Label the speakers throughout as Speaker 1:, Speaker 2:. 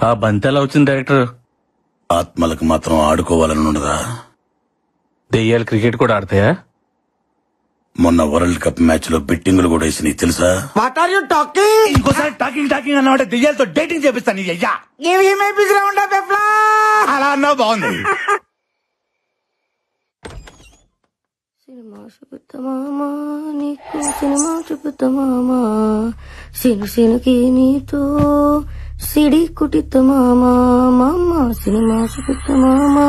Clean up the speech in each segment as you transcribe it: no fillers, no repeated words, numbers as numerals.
Speaker 1: ఆ బంతి ఎలా వచ్చింది డైరెక్టర్?
Speaker 2: ఆత్మలకు మాత్రం ఆడుకోవాలని ఉండదా?
Speaker 1: దెయ్యాలు క్రికెట్ కూడా ఆడతాయా?
Speaker 2: మొన్న వరల్డ్ కప్ మ్యాచ్ లో బెట్టింగ్లు కూడా వేసినాయి తెలుసా?
Speaker 3: What are you talking?
Speaker 4: ఇంకోసారి టాకింగ్ అన్నమాట దెయ్యాలతో డేటింగ్ చేపిస్తాను. అయ్యా అలా అన్నావు బాగుంది.
Speaker 5: సినిమా చూపుతామా నీకు, సినిమా చూపుతామా సిను సినుకి నీతో సిడి కుటితమామా మామ సినిమా చూపుతామా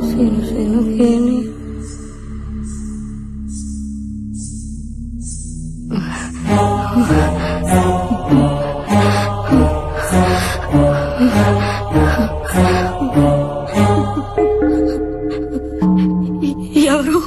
Speaker 5: సిను సినుకి నీ ఎవరు?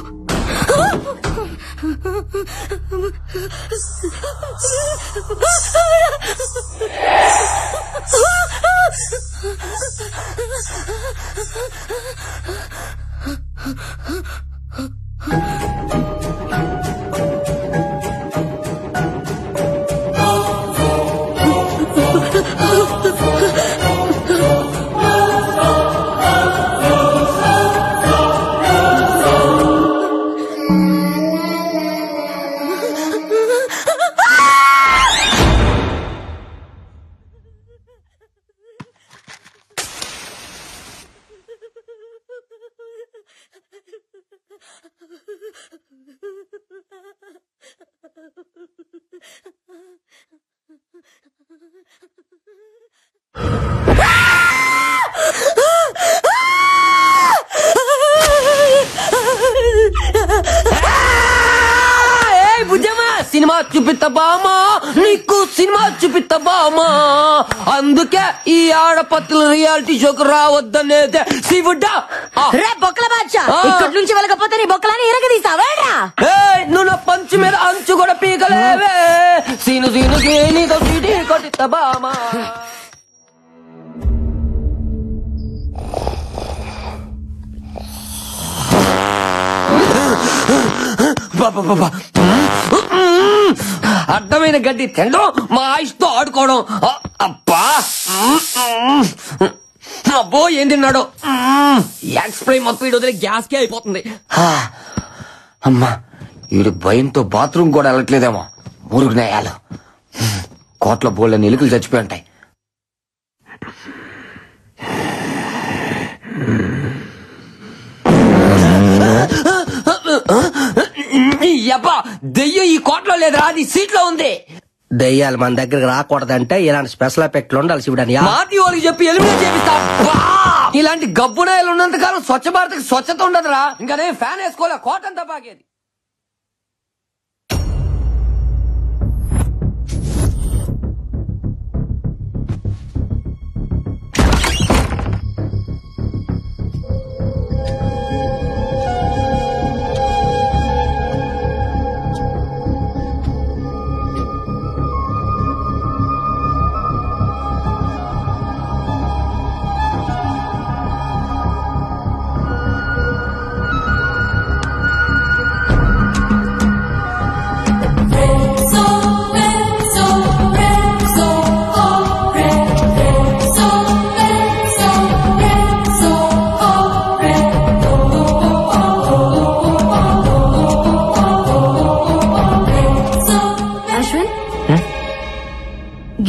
Speaker 5: సినిమా చూపిస్తామా నీకు, సినిమా చూపిస్తామా. అందుకే ఈ ఆడపత్తుల రియాలిటీ షోకు రావద్దనేదే శివుడా.
Speaker 6: రే బొక్కల బాద్షా, ఇక్కడి నుంచి వెళ్ళకపోతే నీ బొక్కలని ఇరగదీసావేరా?
Speaker 5: నువ్వు నా పంచు మీద అంచు కూడా పీకలేవే. సీను సీను నీతో సీటీ కొట్టిస్తామా. అడ్డమైన గడ్డి తినడం, మా ఆయుష్తో ఆడుకోవడం. అబ్బా అబ్బో ఏం తిన్నాడు. ఎక్స్ప్రై మొత్తం వీడు వదిలే గ్యాస్ కే అయిపోతుంది. అమ్మా వీడు భయంతో బాత్రూమ్ కూడా వెళ్ళట్లేదేమో. మురుగు నేయాలు కోట్ల బోళ్ళ ఎలుకలు చచ్చిపోయి ఉంటాయి. దెయ్యం ఈ కోట్లో లేదురా, అది సీట్లో ఉంది.
Speaker 3: దయ్యాలు మన దగ్గరకు రాకూడదంటే ఇలాంటి స్పెషల్ ఎఫెక్ట్లు ఉండాలి శివుడని
Speaker 5: మాటి వాళ్ళకి చెప్పి ఎలిమినేట్ చేపిస్తా. ఇలాంటి గబ్బునాయలు ఉన్నంత కాలం స్వచ్ఛ భారత్ స్వచ్ఛత ఉండదురా. ఇంకా నేను ఫ్యాన్ వేసుకోలే, కోటంతా బాగేది.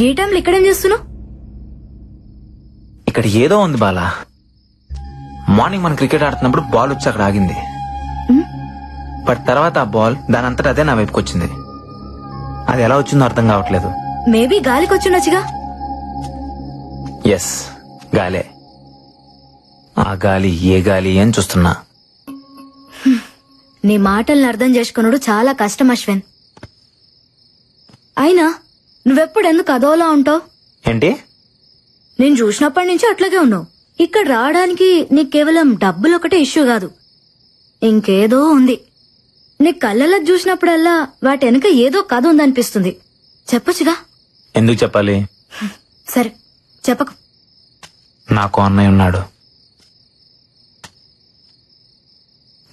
Speaker 6: గేటంలో ఇక్కడేం చేస్తున్నావు?
Speaker 7: ఇక్కడ ఏదో ఉంది బాలా. మార్నింగ్ మనం క్రికెట్ ఆడుతున్నప్పుడు బాల్ వచ్చి అక్కడ ఆగింది. బట్ తర్వాత ఆ బాల్ దాని అంతటా అదే నా వైపుకి వచ్చింది. అది ఎలా వచ్చిందో అర్థం కావట్లేదు.
Speaker 6: మేబీ గాలికి వచ్చిండొచ్చుగా.
Speaker 7: ఎస్, గాలే. ఆ గాలి ఏ గాలి అని చూస్తున్నా.
Speaker 6: నీ మాటల్ని అర్థం చేసుకున్నాడు చాలా కష్టం అశ్విన్. అయినా నువ్వెప్పుడు ఎందుకు అదోలా ఉంటావు?
Speaker 7: ఏంటి?
Speaker 6: నేను చూసినప్పటి నుంచి అట్లాగే ఉన్నావు. ఇక్కడ రావడానికి నీకు కేవలం డబ్బులు ఒకటే ఇష్యూ కాదు, ఇంకేదో ఉంది. నీ కళ్ళలో చూసినప్పుడల్లా వాటి వెనక ఏదో కథ ఉందనిపిస్తుంది. చెప్పొచ్చుగా.
Speaker 7: ఎందుకు చెప్పాలి?
Speaker 6: సరే చెప్పకు.
Speaker 7: నాకు అన్నయ్య ఉన్నాడు,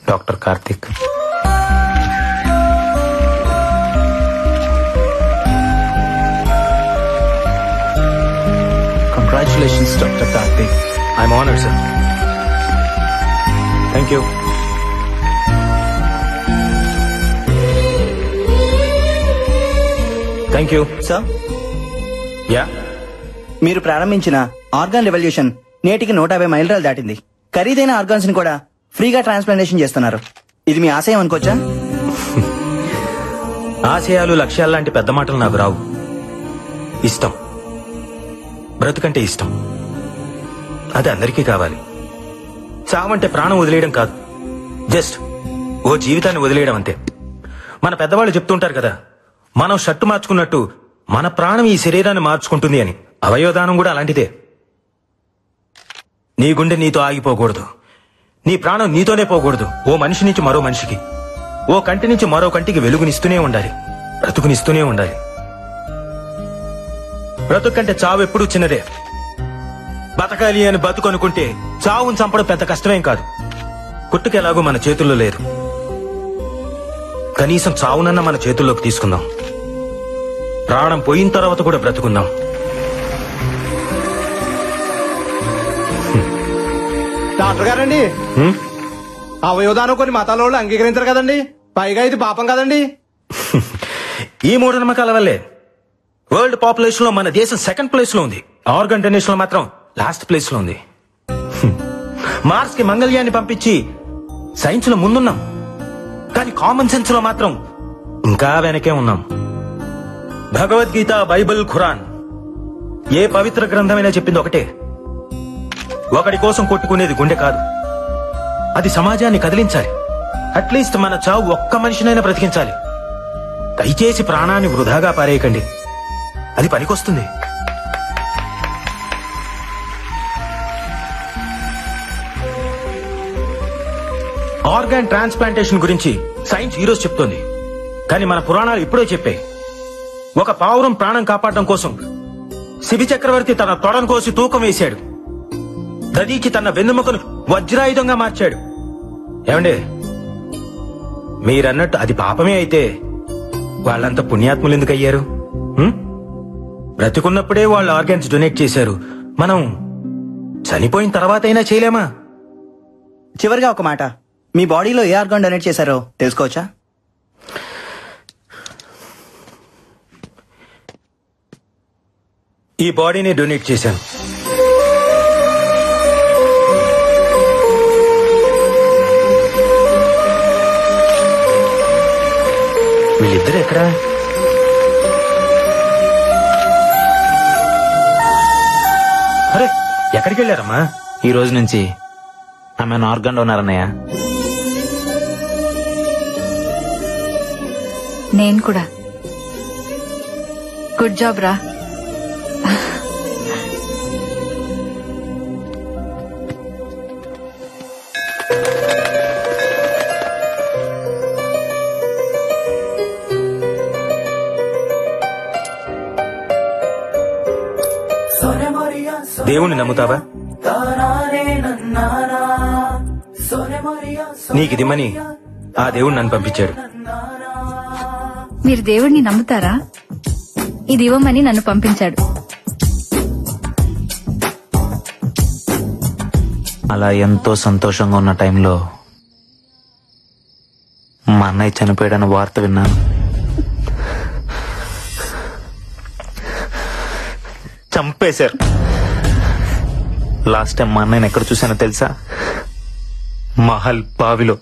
Speaker 7: doctor Karthik. Congratulations doctor Karthik.
Speaker 1: I'm honoured sir.
Speaker 7: Thank you. Thank you.
Speaker 8: Sir,
Speaker 7: yeah,
Speaker 8: మీరు ప్రారంభించిన ఆర్గాన్ రెవల్యూషన్ నేటికి 150 మైలురాలు దాటింది. ఖరీదైన ఆర్గాన్స్ ని కూడా ఫ్రీగా ట్రాన్స్ప్లాంటేషన్ చేస్తున్నారు. ఇది మీ ఆశయం అనుకోవచ్చా?
Speaker 7: ఆశయాలు లక్ష్యాలు లాంటి పెద్ద మాటలు నాకు రావు. ఇష్టం, బ్రతుకంటే ఇష్టం. అది అందరికీ కావాలి. చావంటే ప్రాణం వదిలేయడం కాదు, జస్ట్ ఓ జీవితాన్ని వదిలేయడం అంతే. మన పెద్దవాళ్ళు చెప్తుంటారు కదా, మనం షర్టు మార్చుకున్నట్టు మన ప్రాణం ఈ శరీరాన్ని మార్చుకుంటుంది అని. అవయవదానం కూడా అలాంటిదే. నీ గుండె నీతో ఆగిపోకూడదు, నీ ప్రాణం నీతోనే పోకూడదు. ఓ మనిషి నుంచి మరో మనిషికి, ఓ కంటి నుంచి మరో కంటికి వెలుగునిస్తూనే ఉండాలి, బ్రతుకునిస్తూనే ఉండాలి. బ్రతుకు కంటే చావు ఎప్పుడూ చిన్నదే. బతకాలి అని బతుకనుకుంటే చావును చంపడం పెద్ద కష్టమేం కాదు. పుట్టుకెలాగూ మన చేతుల్లో లేదు. కనీసం చావునన్న మన చేతుల్లోకి తీసుకుందాం. ప్రాణం పోయిన తర్వాత కూడా బ్రతుకుందాం.
Speaker 9: డాక్టర్ గారండి, అవయోదానం కొన్ని మతాల వాళ్ళు అంగీకరించారు కదండి. పైగా ఇది పాపం కదండి.
Speaker 7: ఈ మూఢనమ్మకాల వల్లే వరల్డ్ పాపులేషన్ లో మన దేశం సెకండ్ ప్లేస్ లో ఉంది. ఆర్గన్ డొనేషన్ లో మాత్రం లాస్ట్ ప్లేస్ లో ఉంది. మార్స్ కి మంగళ్యాన్ని పంపించి సైన్స్ లో ముందున్నాం, కానీ కామన్ సెన్స్ లో మాత్రం ఇంకా వెనకే ఉన్నాం. భగవద్గీత, బైబిల్, ఖురాన్, ఏ పవిత్ర గ్రంథమైనా చెప్పింది ఒకటే, ఒకడి కోసం కొట్టుకునేది గుండె కాదు, అది సమాజాన్ని కదిలించాలి. అట్లీస్ట్ మన చావు ఒక్క మనిషినైనా బ్రతికించాలి. దయచేసి ప్రాణాన్ని వృధాగా పారేయకండి, అది పనికొస్తుంది. ఆర్గాన్ ట్రాన్స్ప్లాంటేషన్ గురించి సైన్స్ ఈ రోజు చెప్తోంది, కానీ మన పురాణాలు ఇప్పుడే చెప్పాయి. ఒక పావురం ప్రాణం కాపాడడం కోసం శిబి చక్రవర్తి తన తొడను కోసి తూకం వేశాడు. దదీచి తన వెన్నెముకను వజ్రాయుధంగా మార్చాడు. ఏమండే, మీరన్నట్టు అది పాపమే అయితే వాళ్ళంతా పుణ్యాత్ములు ఎందుకు అయ్యారు? బ్రతికున్నప్పుడే వాళ్ళు ఆర్గాన్స్ డొనేట్ చేశారు, మనం చనిపోయిన తర్వాత అయినా చేయలేమా?
Speaker 8: చివరిగా ఒక మాట, మీ బాడీలో ఏ ఆర్గాన్ డొనేట్ చేశారో తెలుసుకోవచ్చా?
Speaker 7: ఈ బాడీని డొనేట్ చేశాను. వీళ్ళిద్దరు ఎక్కడా? అరే, ఎక్కడికి వెళ్ళారమ్మా?
Speaker 10: ఈ రోజు నుంచి ఆమె ఆర్గాన్ డోనర్ అన్నయ్య.
Speaker 6: నేను కూడా. గుడ్ జాబ్ రా.
Speaker 7: దేవుణ్ణి నమ్ముతావా? నీకిదిమ్మని ఆ దేవుడు నన్ను పంపించాడు.
Speaker 6: మీరు దేవుడిని నమ్ముతారా? ఇది ఇవ్వమని నన్ను పంపించాడు.
Speaker 10: అలా ఎంతో సంతోషంగా ఉన్న టైంలో మా అన్నయ్య చనిపోయాడన్న వార్త విన్నాను. చంపేశారు. లాస్ట్ టైం మా అన్నయ్యని ఎక్కడ చూసానో తెలుసా? మహల్ బావిలో.